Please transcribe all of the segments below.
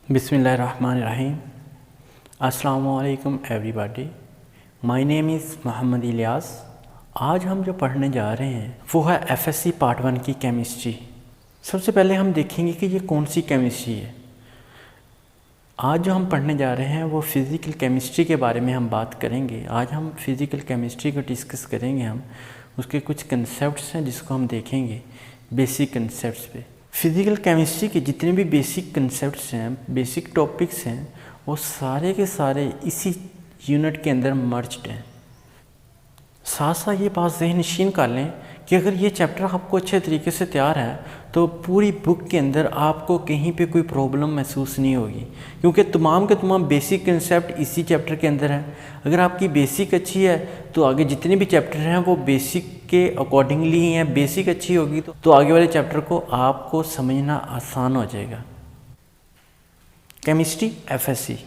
बिस्मिल्लाहिर्रहमानिर्रहीम। अस्सलामुअलैकुम everybody. My name is Mohammed Ilyas. आज हम जो पढ़ने जा रहे हैं वो है एफएससी पार्ट 1 की केमिस्ट्री। सबसे पहले हम देखेंगे कि ये कौन सी केमिस्ट्री है। आज जो हम पढ़ने जा रहे हैं वो फ़िज़िकल केमिस्ट्री के बारे में हम बात करेंगे। आज हम फ़िज़िकल केमिस्ट्री को डिस्कस करेंगे। हम उसके कुछ कंसेप्ट्स हैं जिसको हम देखेंगे बेसिक कंसेप्ट्स पे। फ़िज़िकल केमिस्ट्री के जितने भी बेसिक कंसेप्ट्स हैं, बेसिक टॉपिक्स हैं, वो सारे के सारे इसी यूनिट के अंदर मर्ज्ड हैं। साथ साथ ये बात ज़हन नशीन कर लें कि अगर ये चैप्टर आपको अच्छे तरीके से तैयार है तो पूरी बुक के अंदर आपको कहीं पे कोई प्रॉब्लम महसूस नहीं होगी, क्योंकि तमाम के तमाम बेसिक कंसेप्ट इसी चैप्टर के अंदर हैं। अगर आपकी बेसिक अच्छी है तो आगे जितने भी चैप्टर हैं वो बेसिक के अकॉर्डिंगली ही हैं। बेसिक अच्छी होगी तो आगे वाले चैप्टर को आपको समझना आसान हो जाएगा। Chemistry FSc.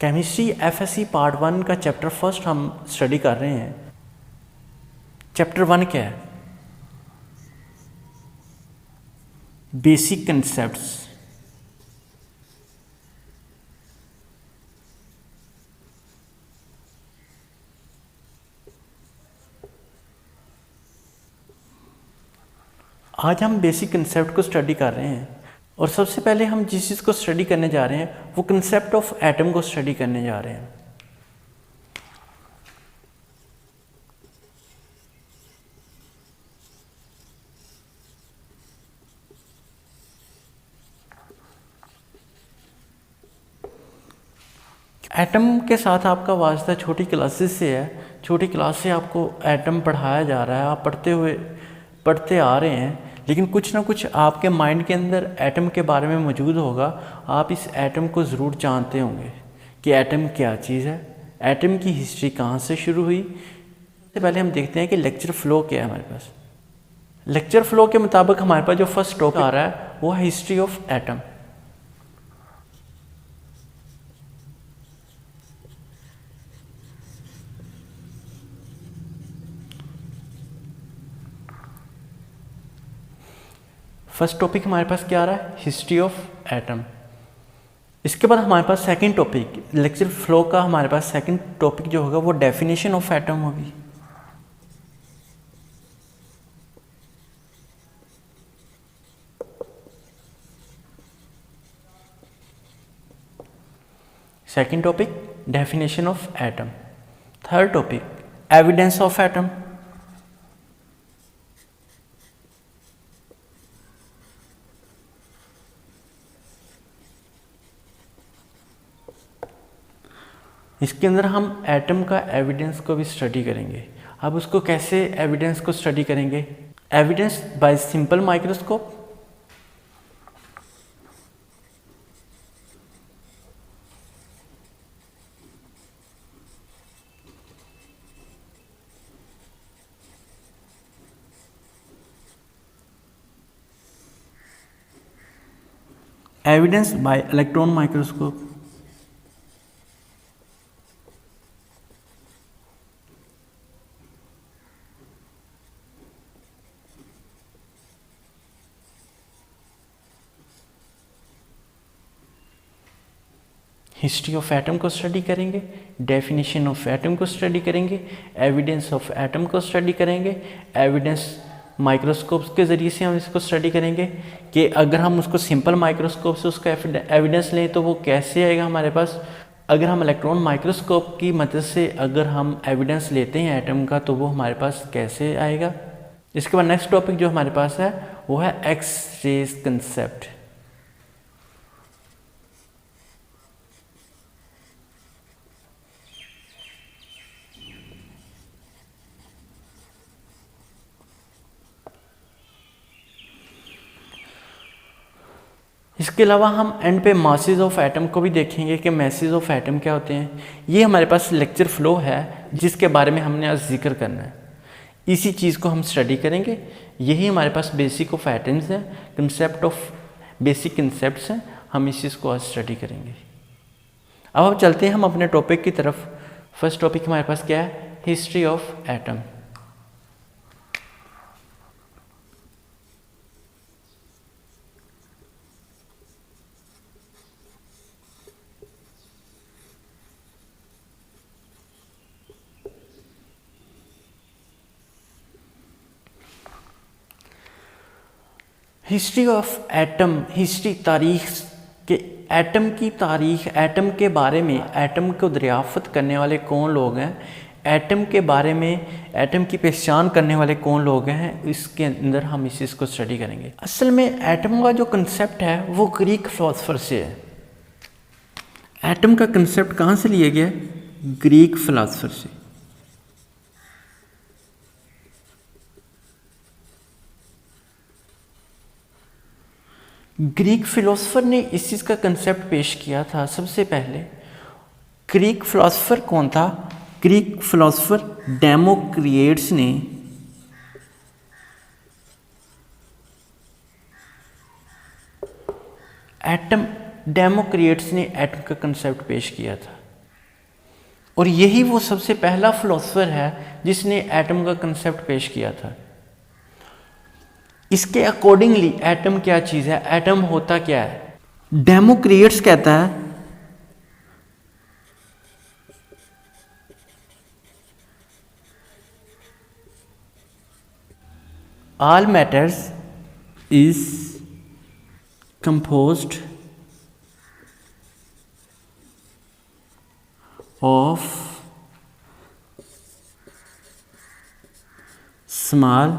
Chemistry FSc part 1 का चैप्टर फर्स्ट हम स्टडी कर रहे हैं। चैप्टर 1 क्या है? Basic concepts. आज हम बेसिक कंसेप्ट को स्टडी कर रहे हैं और सबसे पहले हम जिस चीज़ को स्टडी करने जा रहे हैं वो कंसेप्ट ऑफ एटम को स्टडी करने जा रहे हैं। एटम के साथ आपका वास्ता छोटी क्लासेस से है। छोटी क्लास से आपको एटम पढ़ाया जा रहा है, आप पढ़ते आ रहे हैं, लेकिन कुछ ना कुछ आपके माइंड के अंदर एटम के बारे में मौजूद होगा। आप इस एटम को ज़रूर जानते होंगे कि एटम क्या चीज़ है, एटम की हिस्ट्री कहाँ से शुरू हुई। सबसे पहले हम देखते हैं कि लेक्चर फ्लो क्या है हमारे पास। लेक्चर फ्लो के मुताबिक हमारे पास जो फर्स्ट टॉपिक आ रहा है वो है history of atom. First topic हमारे पास क्या आ रहा है? History of atom. इसके बाद हमारे पास सेकंड टॉपिक लेक्चर फ्लो का, हमारे पास सेकंड टॉपिक जो होगा वो डेफिनेशन ऑफ एटम होगी। Second topic definition of atom. Third topic evidence of atom. इसके अंदर हम एटम का एविडेंस को भी स्टडी करेंगे। अब उसको कैसे एविडेंस को स्टडी करेंगे? Evidence bye simple microscope, evidence bye electron microscope, history of atom को स्टडी करेंगे, डेफिनेशन ऑफ एटम को स्टडी करेंगे, एविडेंस ऑफ एटम को स्टडी करेंगे, एविडेंस माइक्रोस्कोप के ज़रिए से हम इसको स्टडी करेंगे कि अगर हम उसको सिंपल माइक्रोस्कोप से उसका एविडेंस लें तो वो कैसे आएगा हमारे पास। अगर हम इलेक्ट्रॉन माइक्रोस्कोप की मदद से अगर हम एविडेंस लेते हैं एटम का तो वो हमारे पास कैसे आएगा। इसके बाद नेक्स्ट टॉपिक जो हमारे पास है वो है एक्स रेज कंसेप्ट। इसके अलावा हम एंड पे मासेस ऑफ एटम को भी देखेंगे कि मासेस ऑफ एटम क्या होते हैं। ये हमारे पास लेक्चर फ्लो है जिसके बारे में हमने आज जिक्र करना है। इसी चीज़ को हम स्टडी करेंगे। यही हमारे पास बेसिक ऑफ एटम्स है, कंसेप्ट ऑफ बेसिक कंसेप्ट्स हैं। हम इस चीज़ को आज स्टडी करेंगे। अब हम चलते हैं हम अपने टॉपिक की तरफ। फर्स्ट टॉपिक हमारे पास क्या है? History of atom. History of atom, history तारीख के, एटम की तारीख, एटम के बारे में, एटम को दरियाफ्त करने वाले कौन लोग हैं, एटम के बारे में, एटम की पहचान करने वाले कौन लोग हैं, इसके अंदर हम इस चीज़ को स्टडी करेंगे। असल में एटम का जो कंसेप्ट है वो ग्रीक फिलोसफर से है। एटम का कंसेप्ट कहाँ से लिया गया? ग्रीक फिलोसफर से। ग्रीक फिलोसफर ने इस चीज़ का कंसेप्ट पेश किया था सबसे पहले। ग्रीक फिलोसफर कौन था? ग्रीक फिलोसफर डेमोक्रिट्स ने डेमोक्रिट्स ने एटम का कंसेप्ट पेश किया था, और यही वो सबसे पहला फिलोसफर है जिसने एटम का कंसेप्ट पेश किया था। इसके अकॉर्डिंगली एटम क्या चीज़ है, एटम होता क्या है? डेमोक्रिट्स कहता है all matters is composed of small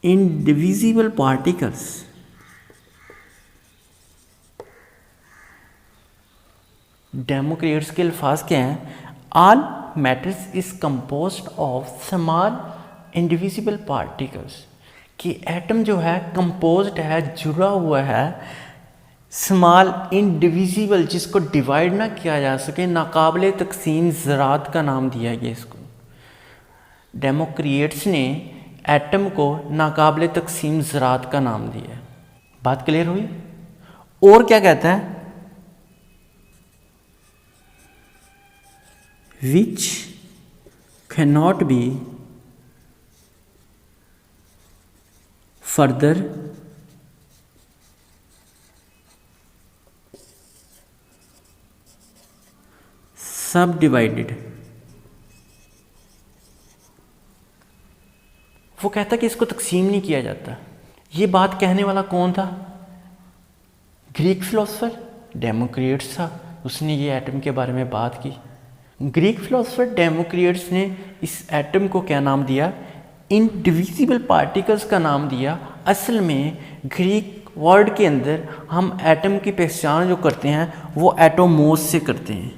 indivisible particles. Democrats के अल्फाज क्या हैं? All matters is composed of small indivisible particles, कि एटम जो है कंपोज्ड है, जुड़ा हुआ है स्मॉल इंडिविजिबल, जिसको डिवाइड ना किया जा सके, नाकाबिले तकसीम ज़रात का नाम दिया गया इसको। डेमोक्रेट्स ने एटम को नाकाबिले तकसीम ज़रात का नाम दिया। बात क्लियर हुई? और क्या कहता है? which cannot be further subdivided। वो कहता कि इसको तकसीम नहीं किया जाता। ये बात कहने वाला कौन था? ग्रीक फिलोसफर डेमोक्रिट्स था, उसने ये एटम के बारे में बात की। ग्रीक फिलोसफर डेमोक्रिट्स ने इस एटम को क्या नाम दिया? इंडिविजिबल पार्टिकल्स का नाम दिया। असल में ग्रीक वर्ड के अंदर हम एटम की पहचान जो करते हैं वो एटोमोस से करते हैं।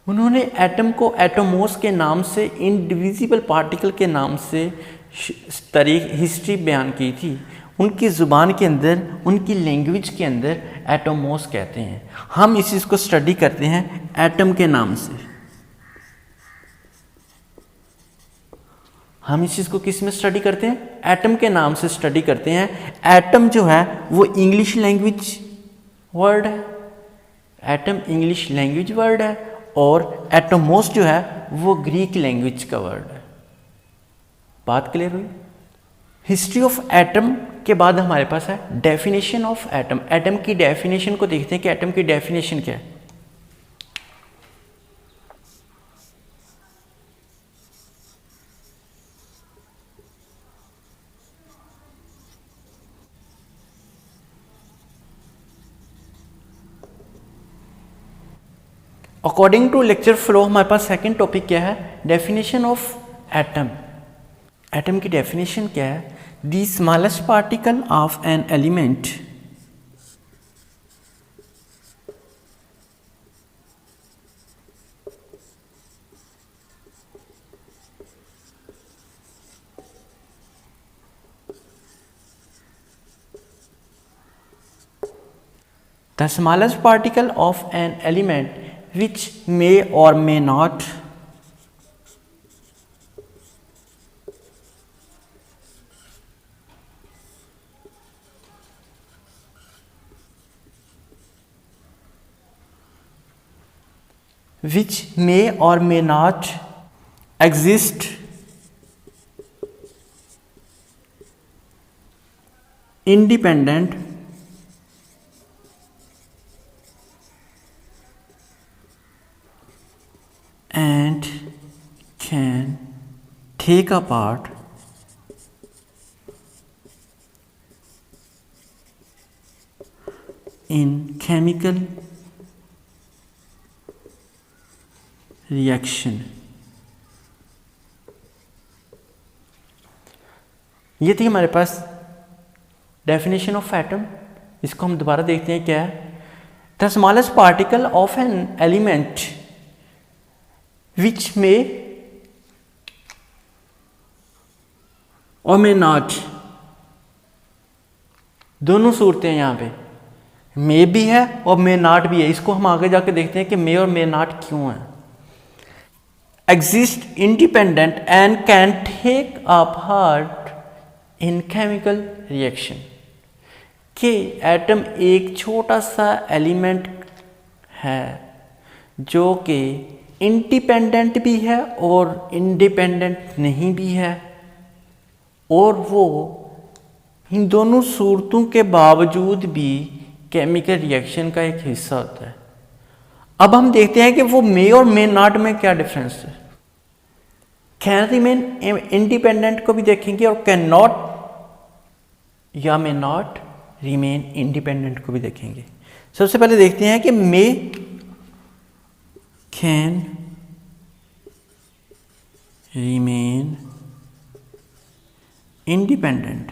उन्होंने एटम को एटोमोस के नाम से, इंडिविजिबल पार्टिकल के नाम से तारीख, हिस्ट्री बयान की थी। उनकी ज़ुबान के अंदर, उनकी लैंग्वेज के अंदर एटोमोस कहते हैं। हम इस चीज़ को स्टडी करते हैं एटम के नाम से। हम इस चीज़ को किस में स्टडी करते हैं? एटम के नाम से स्टडी करते हैं। एटम जो है वो इंग्लिश लैंग्वेज वर्ड है, एटम इंग्लिश लैंग्वेज वर्ड है, और एटोमोस जो है वो ग्रीक लैंग्वेज का वर्ड है। बात क्लियर हुई? हिस्ट्री ऑफ एटम के बाद हमारे पास है डेफिनेशन ऑफ एटम। एटम की डेफिनेशन को देखते हैं कि एटम की डेफिनेशन क्या है। अकॉर्डिंग टू लेक्चर फ्लो हमारे पास सेकंड टॉपिक क्या है? Definition of atom. एटम की डेफिनेशन क्या है? The smallest particle of an element the smallest particle of an element which may or may not which may or may not exist independent and can take a part in chemical reaction। ये थी हमारे पास definition of atom. इसको हम दोबारा देखते हैं क्या है। The smallest particle of an element which may और मे नॉट, दोनों सूरतें हैं यहाँ पे, मे भी है और मे नॉट भी है। इसको हम आगे जाके देखते हैं कि मे और मे नॉट क्यों है। Exist independent and can take a part in chemical reaction, कि एटम एक छोटा सा एलिमेंट है जो कि इंडिपेंडेंट भी है और इंडिपेंडेंट नहीं भी है, और वो इन दोनों सूरतों के बावजूद भी केमिकल रिएक्शन का एक हिस्सा होता है। अब हम देखते हैं कि वो मे और मे नॉट में क्या डिफरेंस है। कैन रिमेन इंडिपेंडेंट को भी देखेंगे और कैन नॉट या मे नॉट रिमेन इंडिपेंडेंट को भी देखेंगे। सबसे पहले देखते हैं कि मे can remain independent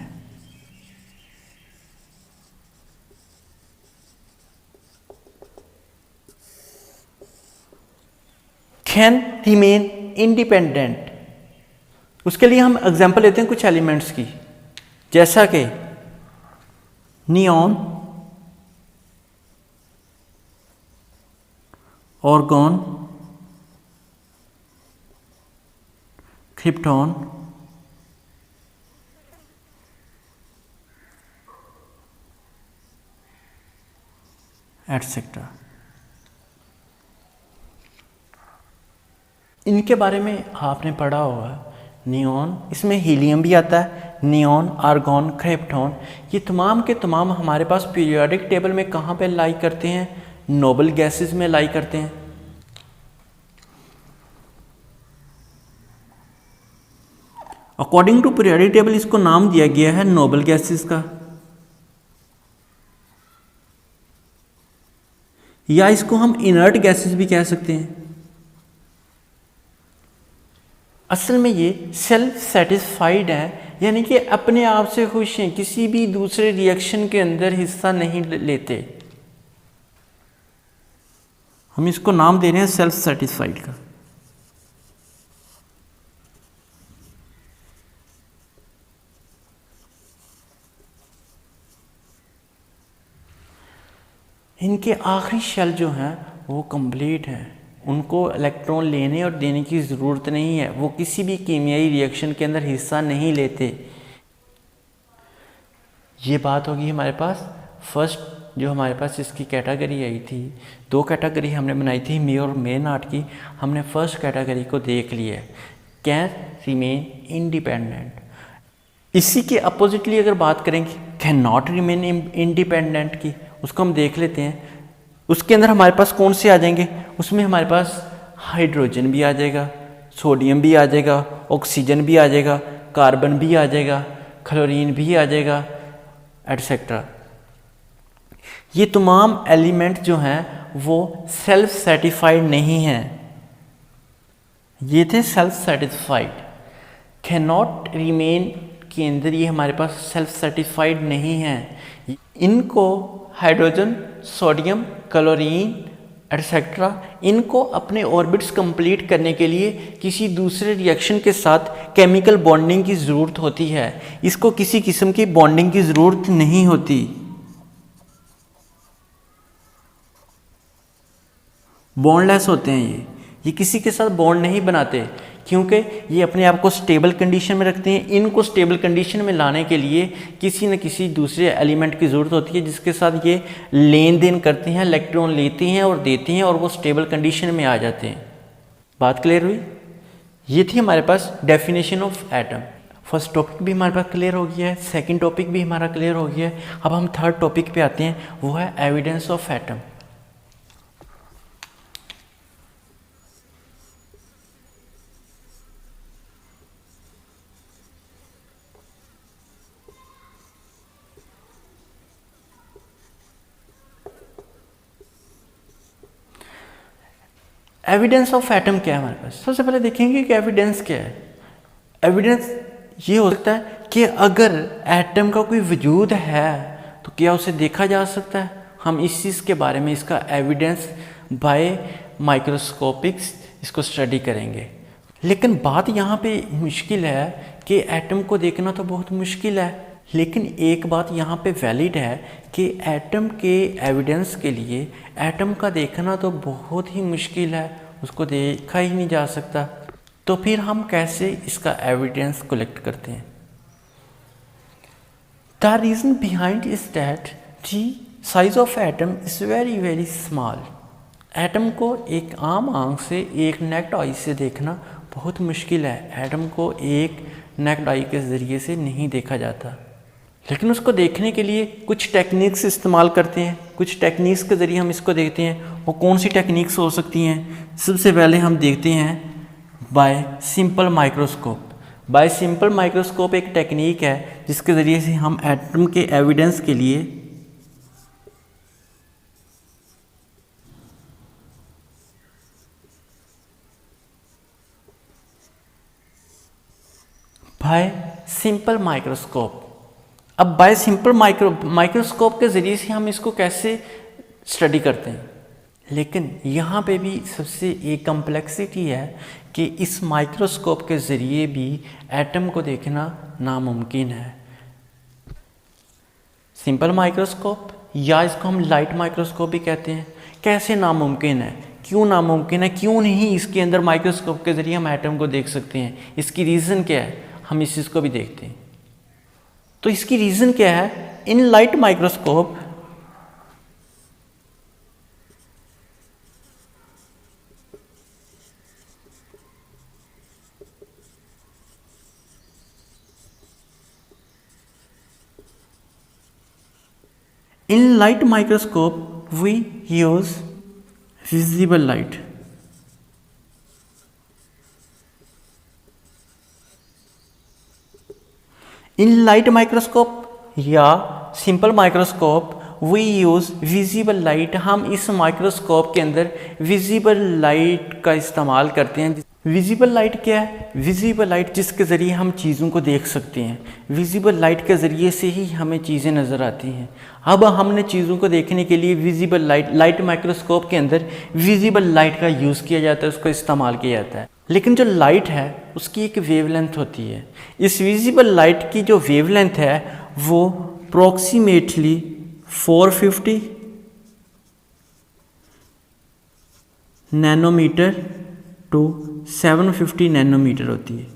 can remain independent. उसके लिए हम एग्जांपल लेते हैं कुछ एलिमेंट्स की, जैसा कि नियॉन, ऑर्गॉन, क्रिप्टॉन, एटसेट्रा। इनके बारे में आपने पढ़ा होगा। नियॉन, इसमें हीलियम भी आता है। नियॉन, आर्गॉन, क्रिप्टॉन, ये तमाम के तमाम हमारे पास पीरियोडिक टेबल में कहाँ पे लाई करते हैं? नोबल गैसेस में लाई करते हैं। अकॉर्डिंग टू पीरियोडिक टेबल इसको नाम दिया गया है नोबल गैसेस का, या इसको हम इनर्ट गैसेस भी कह सकते हैं। असल में ये सेल्फ सेटिस्फाइड है, यानी कि अपने आप से खुश हैं, किसी भी दूसरे रिएक्शन के अंदर हिस्सा नहीं लेते। हम इसको नाम दे रहे हैं सेल्फ सेटिस्फाइड का। इनके आखिरी शेल जो हैं वो कंप्लीट हैं, उनको इलेक्ट्रॉन लेने और देने की ज़रूरत नहीं है, वो किसी भी कीमियाई रिएक्शन के अंदर हिस्सा नहीं लेते। ये बात होगी हमारे पास फर्स्ट जो हमारे पास इसकी कैटेगरी आई थी। दो कैटेगरी हमने बनाई थी, मे और मे नॉट की। हमने फर्स्ट कैटेगरी को देख लिया, कैन रिमेन इंडिपेंडेंट। इसी के अपोजिटली अगर बात करेंगे कैन नॉट रिमेन इंडिपेंडेंट की, उसको हम देख लेते हैं। उसके अंदर हमारे पास कौन से आ जाएंगे? उसमें हमारे पास हाइड्रोजन भी आ जाएगा, सोडियम भी आ जाएगा, ऑक्सीजन भी आ जाएगा, कार्बन भी आ जाएगा, क्लोरीन भी आ जाएगा, एटसेट्रा। ये तमाम एलिमेंट जो हैं वो सेल्फ सेटिस्फाइड नहीं हैं। ये थे self satisfied. Can not remain के अंदर ये हमारे पास सेल्फ सेटिस्फाइड नहीं हैं। इनको हाइड्रोजन, सोडियम, क्लोरीन एटसेट्रा, इनको अपने ऑर्बिट्स कंप्लीट करने के लिए किसी दूसरे रिएक्शन के साथ केमिकल बॉन्डिंग की ज़रूरत होती है। इसको किसी किस्म की बॉन्डिंग की ज़रूरत नहीं होती। बॉन्डलेस होते हैं ये किसी के साथ बॉन्ड नहीं बनाते, क्योंकि ये अपने आप को स्टेबल कंडीशन में रखते हैं। इनको स्टेबल कंडीशन में लाने के लिए किसी न किसी दूसरे एलिमेंट की ज़रूरत होती है जिसके साथ ये लेन देन करते हैं, इलेक्ट्रॉन लेते हैं और देते हैं और वो स्टेबल कंडीशन में आ जाते हैं। बात क्लियर हुई? ये थी हमारे पास definition of atom. First topic भी हमारे पास क्लियर हो गया है, सेकंड टॉपिक भी हमारा क्लियर हो गया है। अब हम थर्ड टॉपिक पे आते हैं, वो है evidence of atom. Evidence of atom क्या है हमारे पास? सबसे पहले देखेंगे कि एविडेंस क्या है। एविडेंस ये हो सकता है कि अगर एटम का कोई वजूद है तो क्या उसे देखा जा सकता है। हम इस चीज़ के बारे में इसका एविडेंस बाय माइक्रोस्कोपिक्स इसको स्टडी करेंगे। लेकिन बात यहाँ पे मुश्किल है कि एटम को देखना तो बहुत मुश्किल है, लेकिन एक बात यहाँ पे वैलिड है कि एटम के एविडेंस के लिए एटम का देखना तो बहुत ही मुश्किल है, उसको देखा ही नहीं जा सकता। तो फिर हम कैसे इसका एविडेंस कलेक्ट करते हैं? The reason behind is that the size of atom is very very small. Atom को एक आम आंख से, एक नेक्ड आई से देखना बहुत मुश्किल है। एटम को एक नेक्ड आई के ज़रिए से नहीं देखा जाता, लेकिन उसको देखने के लिए कुछ टेक्निक्स इस्तेमाल करते हैं। कुछ टेक्निक्स के ज़रिए हम इसको देखते हैं। वो कौन सी टेक्निक्स हो सकती हैं? सबसे पहले हम देखते हैं bye simple microscope. Bye simple microscope एक टेक्निक है जिसके ज़रिए से हम एटम के एविडेंस के लिए बाय सिंपल माइक्रोस्कोप। अब बाय सिंपल माइक्रोस्कोप के ज़रिए से हम इसको कैसे स्टडी करते हैं, लेकिन यहाँ पे भी सबसे एक कम्प्लेक्सिटी है कि इस माइक्रोस्कोप के ज़रिए भी एटम को देखना नामुमकिन है। सिंपल माइक्रोस्कोप या इसको हम लाइट माइक्रोस्कोप भी कहते हैं। कैसे नामुमकिन है? क्यों नामुमकिन है? क्यों नहीं इसके अंदर माइक्रोस्कोप के ज़रिए हम एटम को देख सकते हैं? इसकी रीज़न क्या है? हम इस चीज़ को भी देखते हैं। तो इसकी रीज़न क्या है? In light microscope In light microscope, we use visible light. In light microscope या simple microscope, we use visible light. हम इस माइक्रोस्कोप के अंदर visible light का इस्तेमाल करते हैं। विजिबल लाइट क्या है? विजिबल लाइट जिसके ज़रिए हम चीज़ों को देख सकते हैं। विजिबल लाइट के ज़रिए से ही हमें चीज़ें नज़र आती हैं। अब हमने चीज़ों को देखने के लिए विजिबल लाइट माइक्रोस्कोप के अंदर विजिबल लाइट का यूज़ किया जाता है, उसको इस्तेमाल किया जाता है। लेकिन जो लाइट है उसकी एक वेवलेंथ होती है। इस विजिबल लाइट की जो वेवलेंथ है वो अप्रॉक्सीमेटली 450 नैनोमीटर टू 750 नैनोमीटर होती है।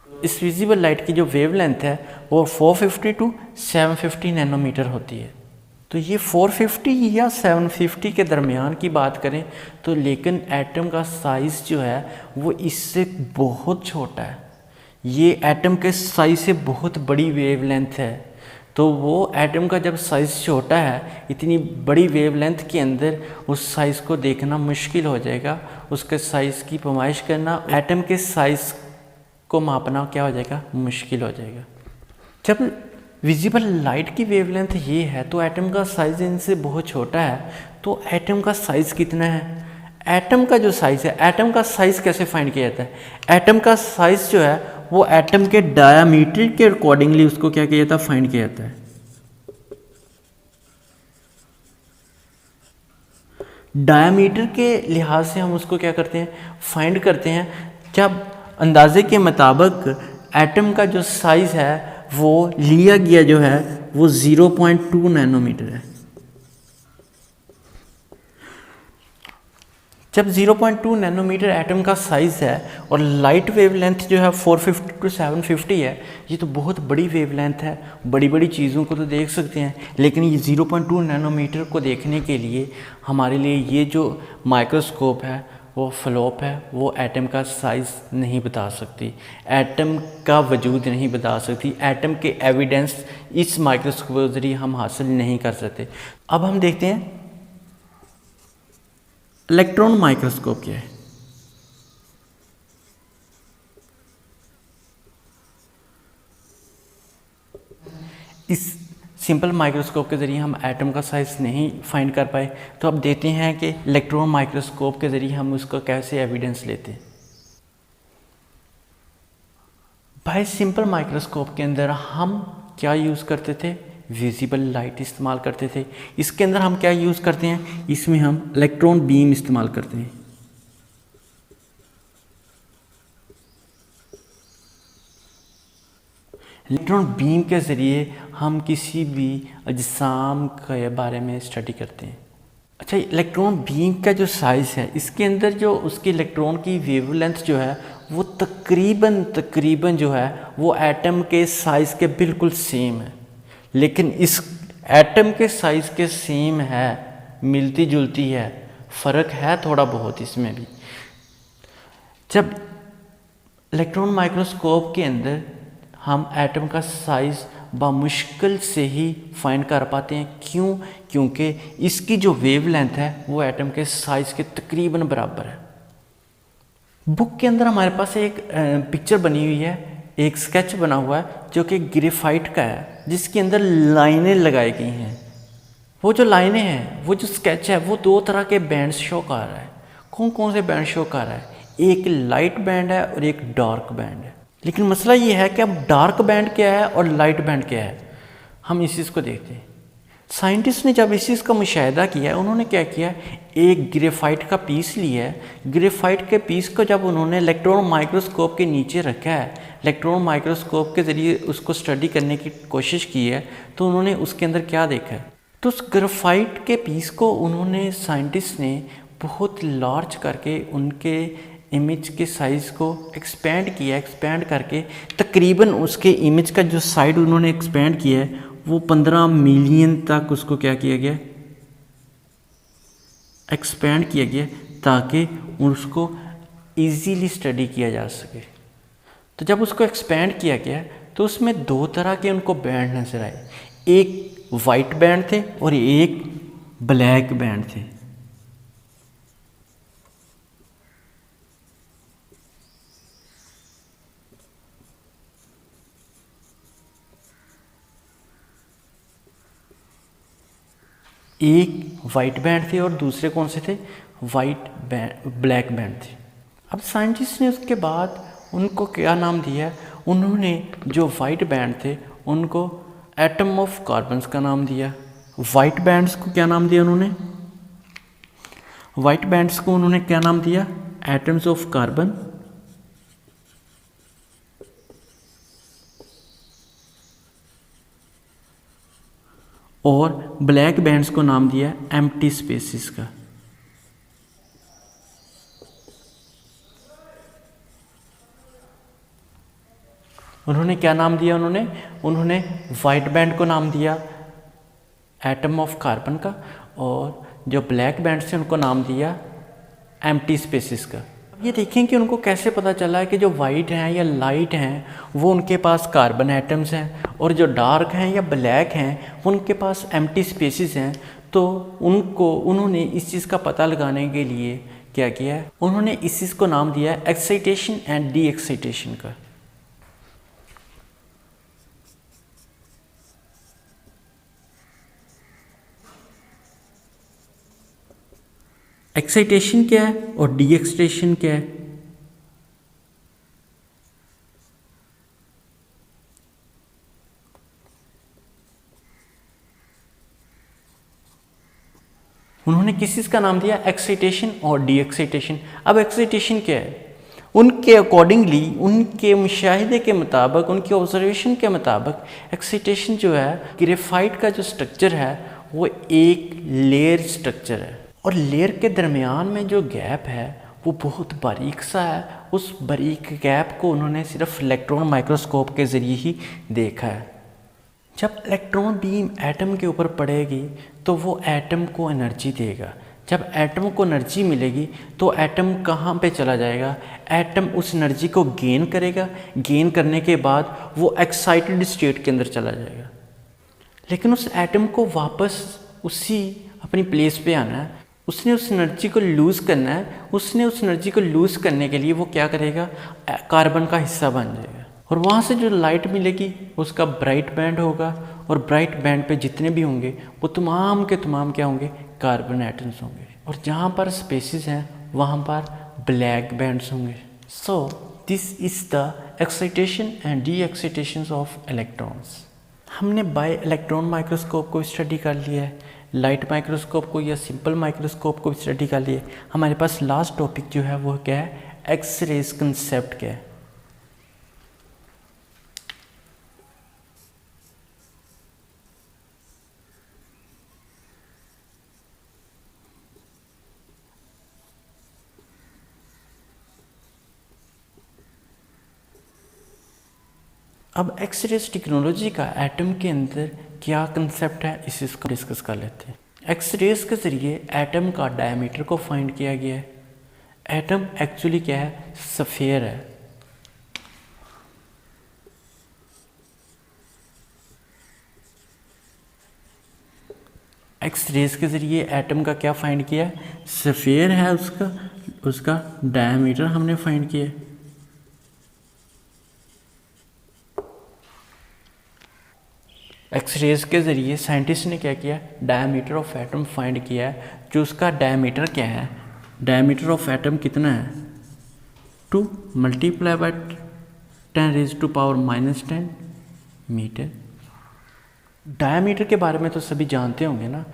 इस विजिबल लाइट की जो वेवलेंथ है वो 450 टू 750 नैनोमीटर होती है। तो ये 450 या 750 के दरमियान की बात करें तो, लेकिन एटम का साइज़ जो है वो इससे बहुत छोटा है। ये एटम के साइज़ से बहुत बड़ी वेवलेंथ है। तो वो एटम का जब साइज़ छोटा है, इतनी बड़ी वेवलेंथ के अंदर उस साइज़ को देखना मुश्किल हो जाएगा। उसके साइज़ की पैमाइश करना, एटम के साइज़ को मापना क्या हो जाएगा? मुश्किल हो जाएगा। जब विजिबल लाइट की वेवलेंथ ये है तो एटम का साइज़ इनसे बहुत छोटा है। तो एटम का साइज़ कितना है? एटम का जो साइज़ है, एटम का साइज़ कैसे फाइंड किया जाता है? एटम का साइज़ जो है वो एटम के डायामीटर के अकॉर्डिंगली उसको क्या किया जाता है? फाइंड किया जाता है। डायामीटर के लिहाज से हम उसको क्या करते हैं? फाइंड करते हैं। जब अंदाजे के मुताबिक एटम का जो साइज़ है वो लिया गया जो है वो 0.2 नैनोमीटर है। जब 0.2 नैनोमीटर एटम का साइज़ है और लाइट वेवलेंथ जो है 450 टू 750 है, ये तो बहुत बड़ी वेवलेंथ है, बड़ी बड़ी चीज़ों को तो देख सकते हैं, लेकिन ये 0.2 नैनोमीटर को देखने के लिए हमारे लिए ये जो माइक्रोस्कोप है वो फ्लॉप है, वो एटम का साइज़ नहीं बता सकती, एटम का वजूद नहीं बता सकती, एटम के एविडेंस इस माइक्रोस्कोप के ज़रिए हम हासिल नहीं कर सकते। अब हम देखते हैं इलेक्ट्रॉन माइक्रोस्कोप क्या है। इस सिंपल माइक्रोस्कोप के ज़रिए हम एटम का साइज़ नहीं फाइंड कर पाए, तो अब देखते हैं कि इलेक्ट्रॉन माइक्रोस्कोप के ज़रिए हम उसका कैसे एविडेंस लेते हैं। भाई सिंपल माइक्रोस्कोप के अंदर हम क्या यूज़ करते थे, विजिबल लाइट इस्तेमाल करते थे। इसके अंदर हम क्या यूज़ करते हैं, इसमें हम इलेक्ट्रॉन बीम इस्तेमाल करते हैं। इलेक्ट्रॉन बीम के ज़रिए हम किसी भी अजसाम के बारे में स्टडी करते हैं। अच्छा, इलेक्ट्रॉन बीम का जो साइज़ है, इसके अंदर जो उसके इलेक्ट्रॉन की वेवलेंथ जो है वो तकरीबन जो है वो एटम के साइज़ के बिल्कुल सेम है। लेकिन इस एटम के साइज़ के सेम है, मिलती जुलती है, फ़र्क है थोड़ा बहुत इसमें भी। जब इलेक्ट्रॉन माइक्रोस्कोप के अंदर हम एटम का साइज़ बामुश्किल से ही फाइंड कर पाते हैं। क्यों? क्योंकि इसकी जो वेवलेंथ है वो एटम के साइज़ के तकरीबन बराबर है। बुक के अंदर हमारे पास एक पिक्चर बनी हुई है, एक स्केच बना हुआ है जो कि ग्रेफाइट का है, जिसके अंदर लाइनें लगाई गई हैं। वो जो लाइनें हैं, वो जो स्केच है, वो दो तरह के बैंड शो कर रहा है। कौन कौन से बैंड शो कर रहा है? एक लाइट बैंड है और एक डार्क बैंड है। लेकिन मसला ये है कि अब डार्क बैंड क्या है और लाइट बैंड क्या है, हम इस चीज़ को देखते हैं। साइंटिस्ट ने जब इस चीज़ का मुशाहिदा किया, उन्होंने क्या किया, एक ग्रेफाइट का पीस लिया है। ग्रेफाइट के पीस को जब उन्होंने इलेक्ट्रॉन माइक्रोस्कोप के नीचे रखा है, इलेक्ट्रॉन माइक्रोस्कोप के ज़रिए उसको स्टडी करने की कोशिश की है, तो उन्होंने उसके अंदर क्या देखा है, तो उस ग्रेफाइट के पीस को उन्होंने साइंटिस्ट ने बहुत लार्ज करके उनके इमेज के साइज़ को एक्सपेंड किया। एक्सपेंड करके तकरीबन उसके इमेज का जो साइड उन्होंने एक्सपेंड किया है वो 15 मिलियन तक उसको क्या किया गया, एक्सपेंड किया गया, ताकि उसको इजीली स्टडी किया जा सके। तो जब उसको एक्सपेंड किया गया तो उसमें दो तरह के उनको बैंड नज़र आए, एक वाइट बैंड थे और एक ब्लैक बैंड थे। एक वाइट बैंड थे और दूसरे कौन से थे, ब्लैक बैंड थे। अब साइंटिस्ट ने उसके बाद उनको क्या नाम दिया, उन्होंने जो वाइट बैंड थे उनको एटम ऑफ कार्बन्स का नाम दिया। वाइट बैंड्स को क्या नाम दिया उन्होंने, वाइट बैंड्स को उन्होंने क्या नाम दिया, एटम्स ऑफ कार्बन। और ब्लैक बैंड्स को नाम दिया एम्प्टी स्पेसिस का। उन्होंने क्या नाम दिया, उन्होंने वाइट बैंड को नाम दिया एटम ऑफ कार्बन का, और जो ब्लैक बैंड्स थे उनको नाम दिया एम्प्टी स्पेसिस का। ये देखें कि उनको कैसे पता चला है कि जो वाइट हैं या लाइट हैं वो उनके पास कार्बन एटम्स हैं, और जो डार्क हैं या ब्लैक हैं वो उनके पास एम्प्टी स्पेसिस हैं। तो उन्होंने इस चीज़ का पता लगाने के लिए क्या किया है, उन्होंने इस चीज़ को नाम दिया है एक्साइटेशन एंड डी एक्साइटेशन का। एक्साइटेशन क्या है और डी एक्साइटेशन क्या है? उन्होंने किस चीज़ का नाम दिया, एक्साइटेशन और डी एक्साइटेशन। अब एक्साइटेशन क्या है, उनके अकॉर्डिंगली, उनके मुशाहिदे के मुताबिक, उनके ऑब्जर्वेशन के मुताबिक एक्साइटेशन जो है, ग्रेफाइट का जो स्ट्रक्चर है वो एक लेयर स्ट्रक्चर है, और लेयर के दरमियान में जो गैप है वो बहुत बारीक सा है। उस बारीक गैप को उन्होंने सिर्फ इलेक्ट्रॉन माइक्रोस्कोप के ज़रिए ही देखा है। जब इलेक्ट्रॉन बीम एटम के ऊपर पड़ेगी तो वो एटम को एनर्जी देगा। जब एटम को एनर्जी मिलेगी तो एटम कहाँ पे चला जाएगा? एटम उस एनर्जी को गेन करेगा। गेन करने के बाद वो एक्साइटेड स्टेट के अंदर चला जाएगा। लेकिन उस एटम को वापस उसी अपनी प्लेस पे आना है। उसने उस एनर्जी को लूज़ करना है। उसने उस एनर्जी को लूज़ करने के लिए वो क्या करेगा? कार्बन का हिस्सा बन जाएगा और वहाँ से जो लाइट मिलेगी उसका ब्राइट बैंड होगा और ब्राइट बैंड पे जितने भी होंगे वो तमाम के तमाम क्या होंगे? कार्बन एटम्स होंगे। और जहाँ पर स्पेसिस हैं वहाँ पर ब्लैक बैंड्स होंगे। So this is the excitation and D excitation of electrons. हमने बाय इलेक्ट्रॉन माइक्रोस्कोप को स्टडी कर लिया है, लाइट माइक्रोस्कोप को या सिंपल माइक्रोस्कोप को स्टडी कर लिया। हमारे पास लास्ट टॉपिक जो है वो क्या है? एक्स रेज कंसेप्ट क्या है। अब एक्स रेज टेक्नोलॉजी का एटम के अंदर क्या कंसेप्ट है इस इसको डिस्कस कर लेते हैं। एक्स रेज के ज़रिए एटम का डायमीटर को फाइंड किया गया है। एटम एक्चुअली क्या है? स्फीयर है। एक्स रेज के ज़रिए एटम का क्या फाइंड किया है? स्फीयर है, उसका डायमीटर हमने फाइंड किया है। एक्स रेज के ज़रिए साइंटिस्ट ने क्या किया? डायमीटर ऑफ एटम फाइंड किया है। जो उसका डायमीटर क्या है? डायमीटर ऑफ एटम कितना है? 2 मल्टीप्लाई बाय 10⁻⁻10 मीटर। डायमीटर के बारे में तो सभी जानते होंगे ना।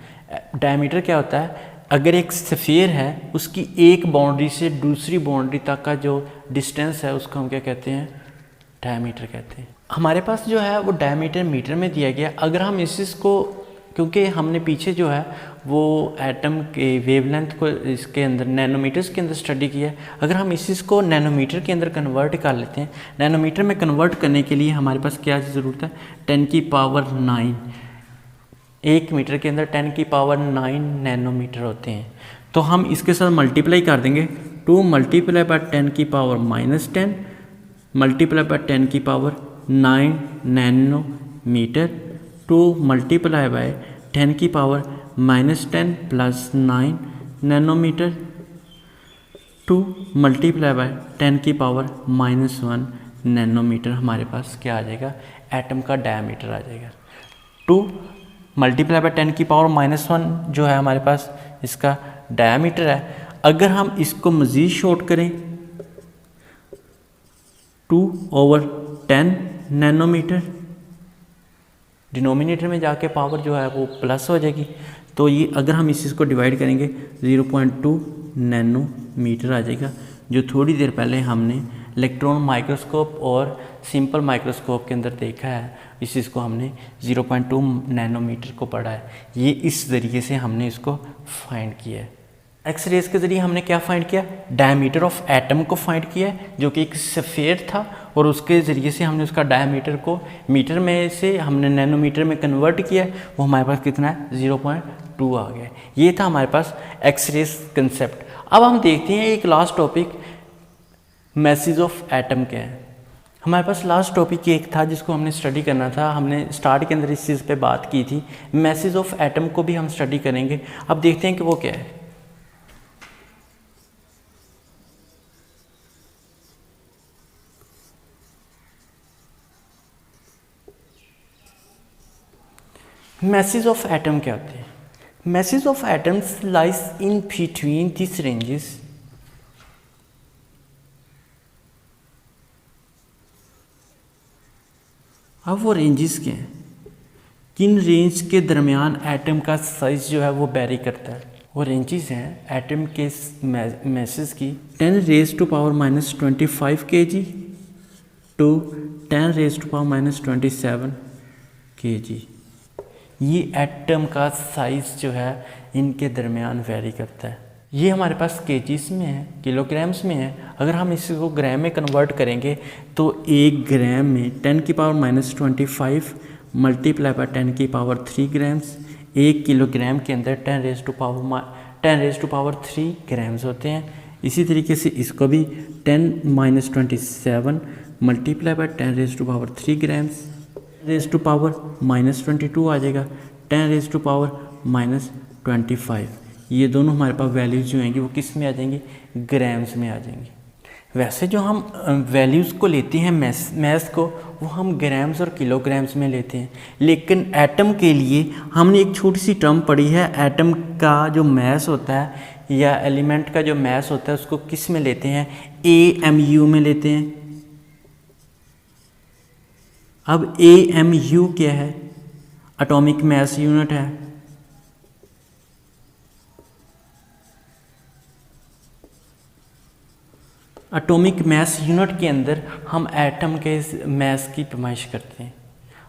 डायमीटर क्या होता है? अगर एक स्फीयर है उसकी एक बाउंड्री से दूसरी बाउंड्री तक का जो डिस्टेंस है उसको हम क्या कहते हैं? डायमीटर कहते हैं। हमारे पास जो है वो डायमीटर मीटर में दिया गया। अगर हम इसको, क्योंकि हमने पीछे जो है वो एटम के वेवलेंथ को इसके अंदर नैनोमीटर्स के अंदर स्टडी किया है। अगर हम इसको नैनोमीटर के अंदर कन्वर्ट कर लेते हैं, नैनोमीटर में कन्वर्ट करने के लिए हमारे पास क्या ज़रूरत है? 10⁹ 1 मीटर के अंदर 10⁹ नैनोमीटर होते हैं। तो हम इसके साथ मल्टीप्लाई कर देंगे। 2 multiply by 10⁻⁻10 multiply by 10⁹ nanometre. 2 multiply by 10⁻⁻10 plus 9 nanometre. 2 multiply by 10⁻⁻1 nanometre. हमारे पास क्या आ जाएगा? एटम का डायमीटर आ जाएगा। 2 मल्टीप्लाई बाय 10⁻⁻1 जो है हमारे पास इसका डायमीटर है। अगर हम इसको मज़ीद शॉर्ट करें 2/10 नैनोमीटर, डिनोमिनेटर में जाके पावर जो है वो प्लस हो जाएगी। तो ये अगर हम इस चीज़ को डिवाइड करेंगे 0.2 नैनोमीटर आ जाएगा, जो थोड़ी देर पहले हमने इलेक्ट्रॉन माइक्रोस्कोप और सिंपल माइक्रोस्कोप के अंदर देखा है। इस चीज़ को हमने 0.2 नैनोमीटर को पढ़ा है। ये इस ज़रिए से हमने इसको फाइंड किया है। एक्स रेज के ज़रिए हमने क्या फाइंड किया? डायमीटर ऑफ एटम को फाइंड किया है, जो कि एक स्फीयर था, और उसके ज़रिए से हमने उसका डायमीटर को मीटर में से हमने नैनोमीटर में कन्वर्ट किया है। वो हमारे पास कितना है? 0.2 आ गया। ये था हमारे पास एक्स रेज कंसेप्ट। अब हम देखते हैं एक last topic, message of atom क्या है। हमारे पास लास्ट टॉपिक एक था जिसको हमने स्टडी करना था। हमने स्टार्ट के अंदर इस चीज़ पे बात की थी। मैसेज ऑफ एटम को भी हम स्टडी करेंगे। अब देखते हैं कि वो क्या है। मैसेज ऑफ एटम क्या होते हैं? Message of atoms lies in between this ranges. अब वो रेंजेस क्या हैं? किन रेंज के दरमियान एटम का साइज जो है वो वेरी करता है? वो रेंजेस हैं एटम के मैसेज की 10⁻⁻25 kg टू 10⁻⁻27 kg। ये एटम का साइज़ जो है इनके दरमियान वेरी करता है। ये हमारे पास केजीस में है, किलोग्राम्स में है। अगर हम इसको ग्राम में कन्वर्ट करेंगे तो 1 ग्राम में 10⁻⁻25 मल्टीप्लाई बाय 10⁻³ ग्राम्स। 1 किलोग्राम के अंदर 10⁻³ ग्राम्स होते हैं। इसी तरीके से इसको भी 10⁻27 मल्टीप्लाई बाय 10⁻³ ग्राम्स, (-22) आ जाएगा, 10⁻⁻25। ये दोनों हमारे पास वैल्यूज़ जो हैं वो किस में आ जाएंगी, ग्राम्स में आ जाएंगी। वैसे जो हम वैल्यूज़ को लेते हैं मैथ को, वो हम ग्राम्स और किलोग्राम्स में लेते हैं। लेकिन एटम के लिए हमने एक छोटी सी टर्म पढ़ी है, एटम का जो मास होता है या एलिमेंट का जो मास होता है उसको किस में लेते हैं, AMU में लेते हैं। अब AMU क्या है, एटॉमिक मास यूनिट है। एटॉमिक मास यूनिट के अंदर हम एटम के मास की पैमाइश करते हैं।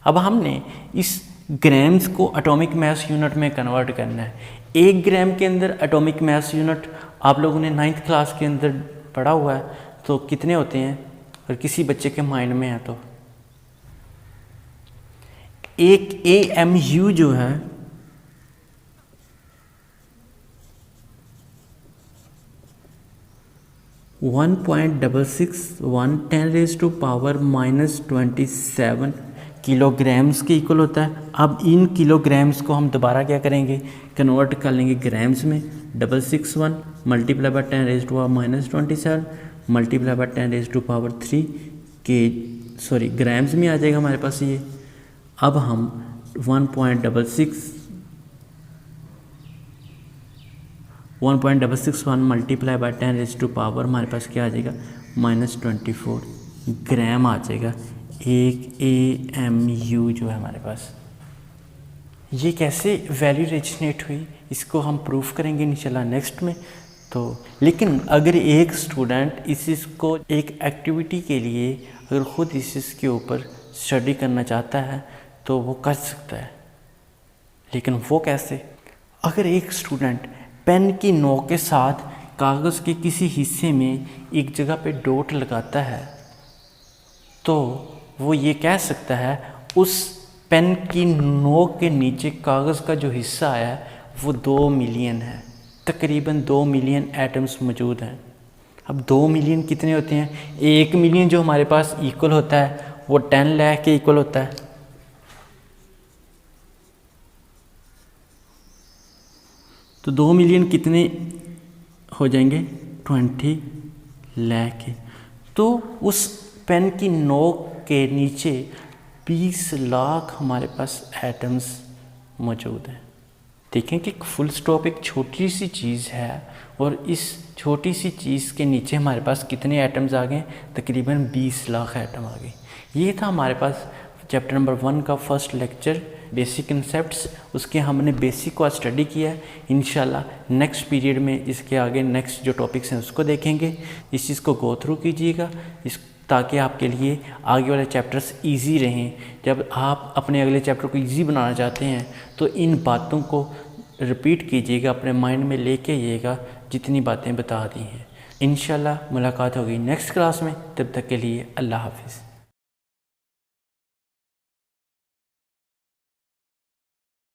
अब हमने इस ग्राम्स को एटॉमिक मास यूनिट में कन्वर्ट करना है। 1 ग्राम के अंदर एटॉमिक मास यूनिट आप लोगों ने 9th क्लास के अंदर पढ़ा हुआ है, तो कितने होते हैं, और किसी बच्चे के माइंड में है तो एक AMU जो है 1.661 10⁻⁻27 किलोग्राम्स के इक्वल होता है। अब इन किलोग्राम्स को हम दोबारा क्या करेंगे, कन्वर्ट कर लेंगे ग्राम्स में। 661 मल्टीप्लाई बाय 10⁻⁻27 मल्टीप्लाई बाय 10⁻³ के ग्राम्स में आ जाएगा हमारे पास ये। अब हम 1.661 मल्टीप्लाई बाय 10⁻⁻, हमारे पास क्या आ जाएगा, -24 ग्राम आ जाएगा एक AMU जो है हमारे पास। ये कैसे वैल्यू रेजिनेट हुई इसको हम प्रूफ करेंगे इंशाल्लाह नेक्स्ट में। तो लेकिन अगर एक स्टूडेंट इसको एक एक्टिविटी के लिए अगर ख़ुद इसके ऊपर स्टडी करना चाहता है तो वो कर सकता है, लेकिन वो कैसे, अगर एक स्टूडेंट पेन की नोक के साथ कागज़ के किसी हिस्से में एक जगह पे डॉट लगाता है तो वो ये कह सकता है उस पेन की नोक के नीचे कागज़ का जो हिस्सा आया है वो 2 मिलियन है, तकरीबन 2 मिलियन एटम्स मौजूद हैं। अब 2 मिलियन कितने होते हैं, 1 मिलियन जो हमारे पास इक्वल होता है वो 10 लाख के इक्वल होता है। तो 2 मिलियन कितने हो जाएंगे, 20 लाख के। तो उस पेन की नोक के नीचे 20 लाख हमारे पास एटम्स मौजूद हैं। देखें कि फुल स्टॉप एक छोटी सी चीज़ है और इस छोटी सी चीज़ के नीचे हमारे पास कितने एटम्स आ गए, तकरीबन 20 लाख एटम आ गए। ये था हमारे पास चैप्टर नंबर 1 का फर्स्ट लेक्चर, बेसिक कंसेप्ट्स। उसके हमने बेसिक को स्टडी किया है। इंशाल्लाह नेक्स्ट पीरियड में इसके आगे नेक्स्ट जो टॉपिक्स हैं उसको देखेंगे। इस चीज़ को गो थ्रू कीजिएगा ताकि आपके लिए आगे वाले चैप्टर्स इजी रहें। जब आप अपने अगले चैप्टर को इजी बनाना चाहते हैं तो इन बातों को रिपीट कीजिएगा, अपने माइंड में लेके आइएगा जितनी बातें बता दी हैं। इंशाल्लाह मुलाकात होगी नेक्स्ट क्लास में। तब तक के लिए अल्लाह हाफिज़।